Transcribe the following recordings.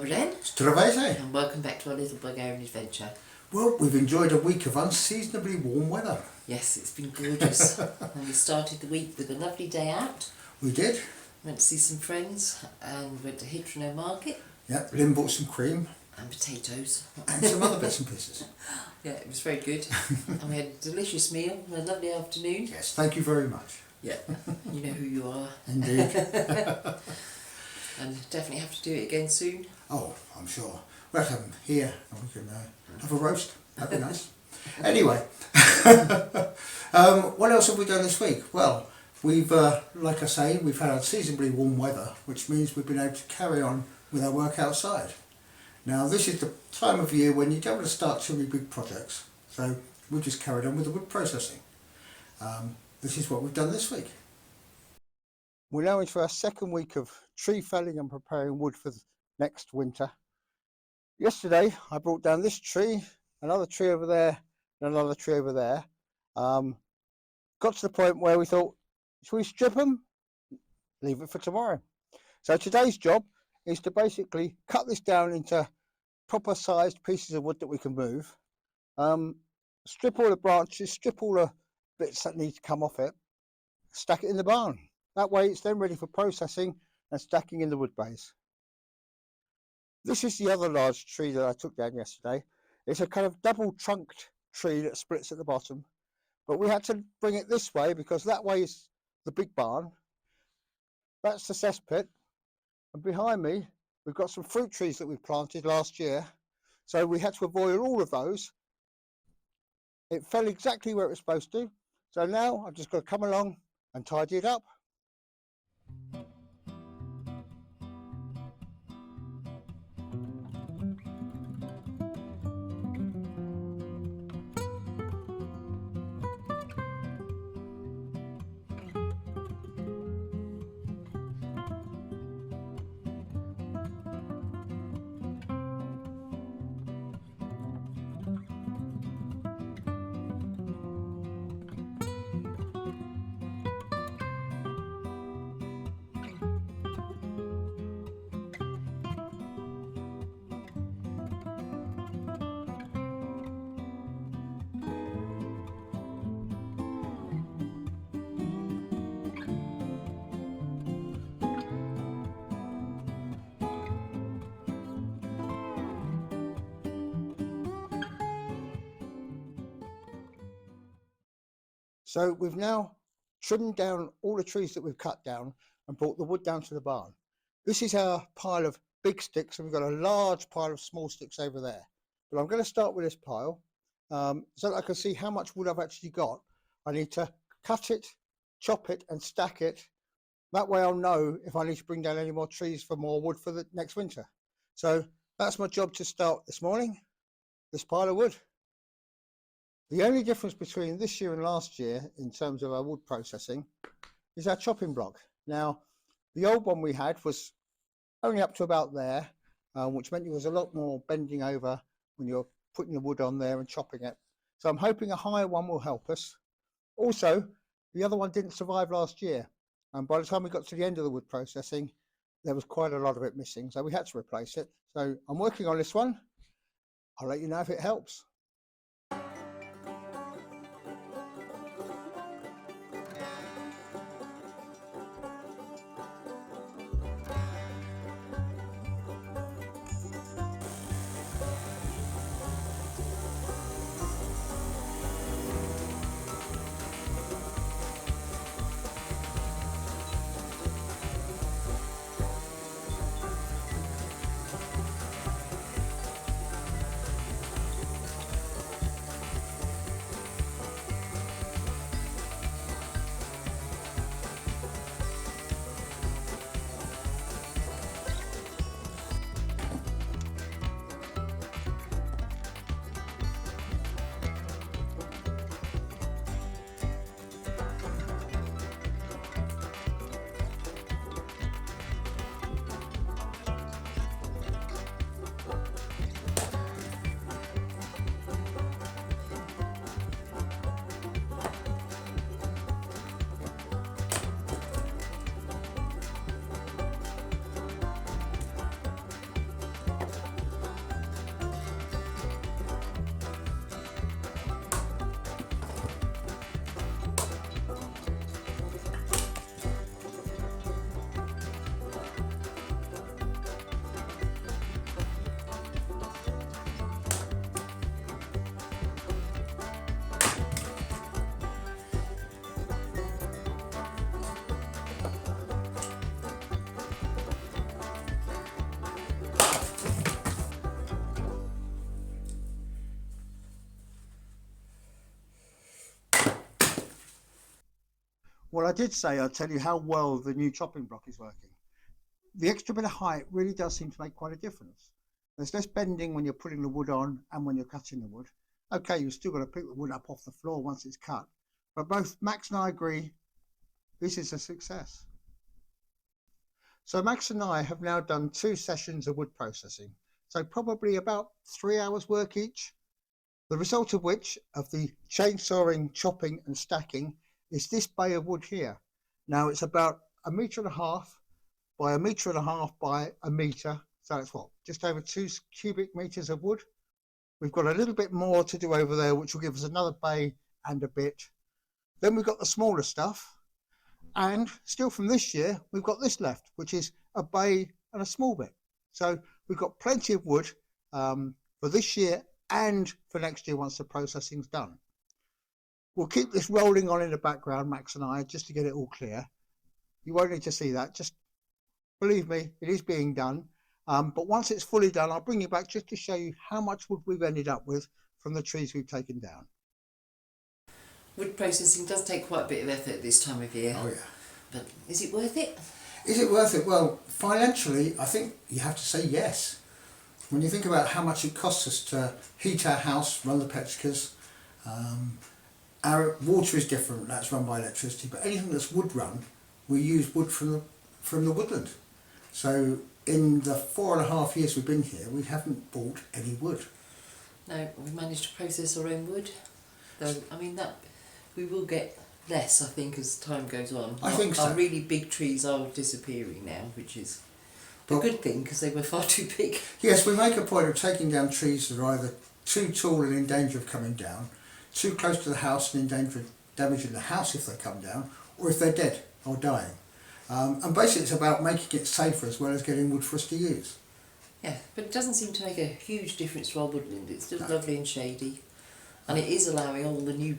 Bren. Здравейте! And welcome back to our little Bulgarian adventure. Well, we've enjoyed a week of unseasonably warm weather. Yes, it's been gorgeous. And we started the week with a lovely day out. We did. Went to see some friends and went to Hitrono Market. Yeah, Lynn bought some cream. And potatoes. And some other bits and pieces. Yeah, it was very good. And we had a delicious meal and a lovely afternoon. Yes, thank you very much. Yeah, you know who you are. Indeed. And definitely have to do it again soon. Oh, I'm sure. We'll have them here and we can have a roast. That'd be nice. Anyway, what else have we done this week? Well, we've, like I say, we've had unseasonably warm weather, which means we've been able to carry on with our work outside. Now, this is the time of year when you don't want to start too many big projects, so we've just carried on with the wood processing. This is what we've done this week. We're now into our second week of tree felling and preparing wood for next winter. Yesterday I brought down this tree, another tree over there and another tree over there. Got to the point where we thought, should we strip them? Leave it for tomorrow. So today's job is to basically cut this down into proper sized pieces of wood that we can move. Strip all the branches, strip all the bits that need to come off it, stack it in the barn. That way it's then ready for processing and stacking in the wood bays. This is the other large tree that I took down yesterday. It's a kind of double trunked tree that splits at the bottom, but we had to bring it this way because that way is the big barn. That's the cesspit, and behind me we've got some fruit trees that we planted last year, so we had to avoid all of those. It fell exactly where it was supposed to, so now I've just got to come along and tidy it up. So we've now trimmed down all the trees that we've cut down and brought the wood down to the barn. This is our pile of big sticks, and we've got a large pile of small sticks over there. But I'm going to start with this pile so that I can see how much wood I've actually got. I need to cut it, chop it and stack it. That way I'll know if I need to bring down any more trees for more wood for the next winter. So that's my job to start this morning, this pile of wood. The only difference between this year and last year in terms of our wood processing is our chopping block. Now, the old one we had was only up to about there, which meant there was a lot more bending over when you're putting the wood on there and chopping it. So I'm hoping a higher one will help us. Also, the other one didn't survive last year, and by the time we got to the end of the wood processing, there was quite a lot of it missing, so we had to replace it. So I'm working on this one. I'll let you know if it helps. Well, I did say I'd tell you how well the new chopping block is working. The extra bit of height really does seem to make quite a difference. There's less bending when you're putting the wood on and when you're cutting the wood. Okay, you've still got to pick the wood up off the floor once it's cut, but both Max and I agree this is a success. So Max and I have now done 2 sessions of wood processing, so probably about 3 hours work each. The result of which, of the chainsawing, chopping and stacking, is this bay of wood here. Now it's about 1.5 meters by 1.5 meters by 1 meter, so it's what, just over 2 cubic meters of wood. We've got a little bit more to do over there, which will give us another bay and a bit. Then we've got the smaller stuff, and still from this year we've got this left, which is a bay and a small bit. So we've got plenty of wood for this year and for next year once the processing's done. We'll keep this rolling on in the background, Max and I, just to get it all clear. You won't need to see that, just believe me, it is being done. But once it's fully done, I'll bring you back just to show you how much wood we've ended up with from the trees we've taken down. Wood processing does take quite a bit of effort this time of year. Oh yeah. But is it worth it? Is it worth it? Well, financially, I think you have to say yes. When you think about how much it costs us to heat our house, run the pechkas, our water is different, that's run by electricity, but anything that's wood run, we use wood from the woodland. So in the 4.5 years we've been here, we haven't bought any wood. No, we've managed to process our own wood. Though, I mean, that we will get less, I think, as time goes on. I think so. Our really big trees are disappearing now, which is a good thing because they were far too big. Yes, we make a point of taking down trees that are either too tall and in danger of coming down, too close to the house and in danger of damaging the house if they come down, or if they're dead or dying. And basically it's about making it safer as well as getting wood for us to use. Yeah, but it doesn't seem to make a huge difference to our woodland. It's still lovely and shady, and it is allowing all the new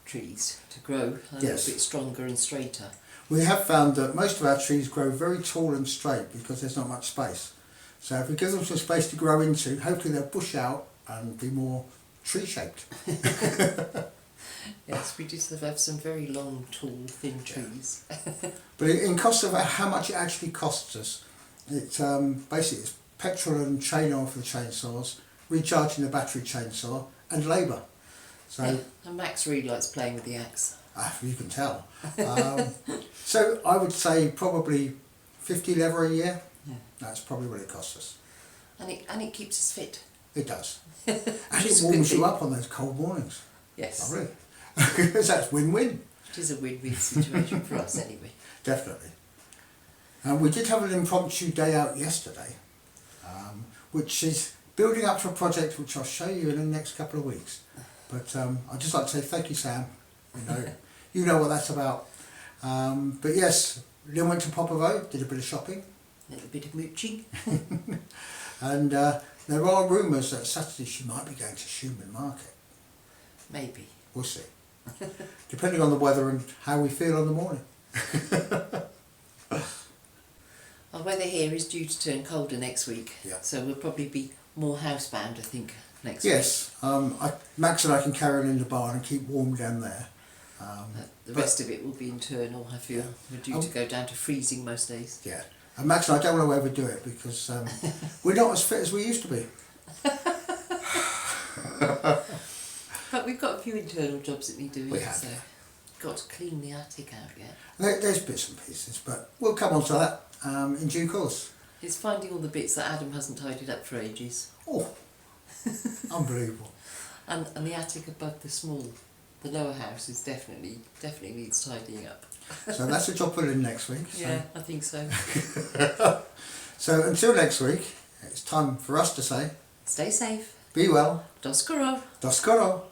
trees to grow a little bit stronger and straighter. We have found that most of our trees grow very tall and straight because there's not much space. So if we give them some space to grow into, hopefully they'll bush out and be more tree-shaped. Yes, we just have some very long, tall, thin trees. But in cost of how much it actually costs us, it's basically it's petrol and chain oil for the chainsaws, recharging the battery chainsaw, and labour. So yeah, and Max really likes playing with the axe. You can tell. So I would say probably 50 lever a year. Yeah. That's probably what it costs us. And it keeps us fit. It does. And it warms you up on those cold mornings. Yes. Lovely. Because that's win-win. It is a win-win situation for us anyway. Definitely. And we did have an impromptu day out yesterday, which is building up to a project which I'll show you in the next couple of weeks. But I'd just like to say thank you, Sam. You know what that's about. But yes, Lynn went to Popperville, did a bit of shopping. A little bit of mooching. And there are rumours that Saturday she might be going to Schumann Market. Maybe. We'll see. Depending on the weather and how we feel on the morning. Our weather here is due to turn colder next week. Yeah. So we'll probably be more housebound, I think, next week. Yes. Max and I can carry on in the barn and keep warm down there. The rest of it will be internal, I feel. We're due to go down to freezing most days. Yeah. And Max and I don't want to overdo it because we're not as fit as we used to be. But we've got a few internal jobs that need doing. We have. So got to clean the attic out yet. There's bits and pieces, but we'll come on to that in due course. It's finding all the bits that Adam hasn't tidied up for ages. Oh, unbelievable. And the attic above the lower house is definitely needs tidying up. So that's a job for Lynn next week. So. Yeah, I think so. So until next week, it's time for us to say, Stay safe. be well. Do skoro. Do skoro.